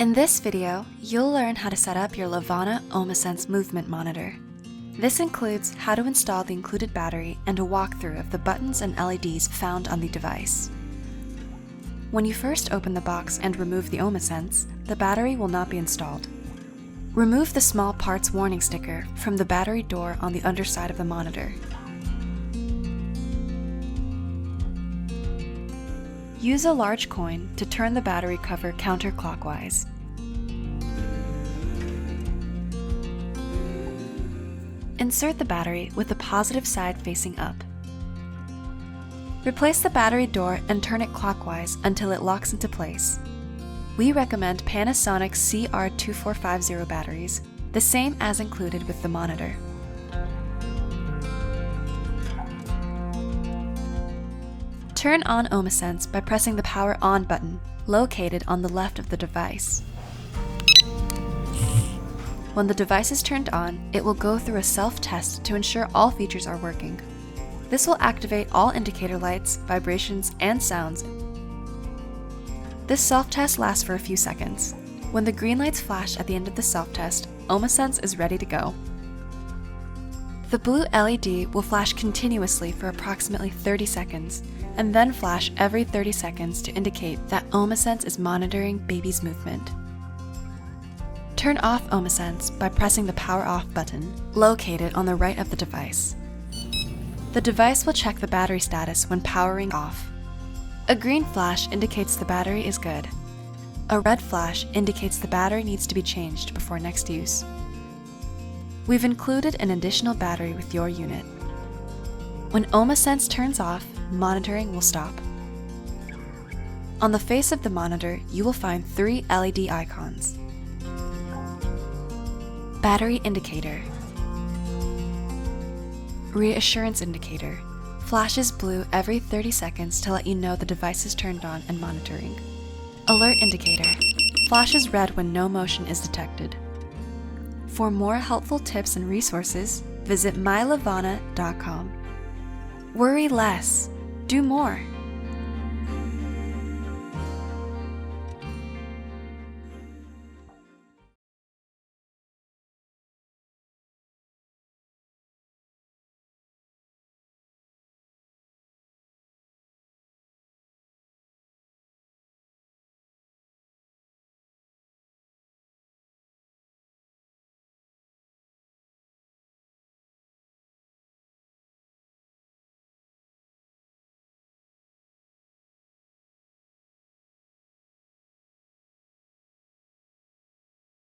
In this video, you'll learn how to set up your Levana Oma Sense movement monitor. This includes how to install the included battery and a walkthrough of the buttons and LEDs found on the device. When you first open the box and remove the Oma Sense, the battery will not be installed. Remove the small parts warning sticker from the battery door on the underside of the monitor. Use a large coin to turn the battery cover counterclockwise. Insert the battery with the positive side facing up. Replace the battery door and turn it clockwise until it locks into place. We recommend Panasonic CR2450 batteries, the same as included with the monitor. Turn on Oma Sense by pressing the Power On button, located on the left of the device. When the device is turned on, it will go through a self-test to ensure all features are working. This will activate all indicator lights, vibrations, and sounds. This self-test lasts for a few seconds. When the green lights flash at the end of the self-test, Oma Sense is ready to go. The blue LED will flash continuously for approximately 30 seconds, and then flash every 30 seconds to indicate that Oma Sense is monitoring baby's movement. Turn off Oma Sense by pressing the Power Off button, located on the right of the device. The device will check the battery status when powering off. A green flash indicates the battery is good. A red flash indicates the battery needs to be changed before next use. We've included an additional battery with your unit. When Oma Sense turns off, monitoring will stop. On the face of the monitor, you will find 3 LED icons. Battery indicator. Reassurance indicator. Flashes blue every 30 seconds to let you know the device is turned on and monitoring. Alert indicator. Flashes red when no motion is detected. For more helpful tips and resources, visit mylevana.com. Worry less. Do more.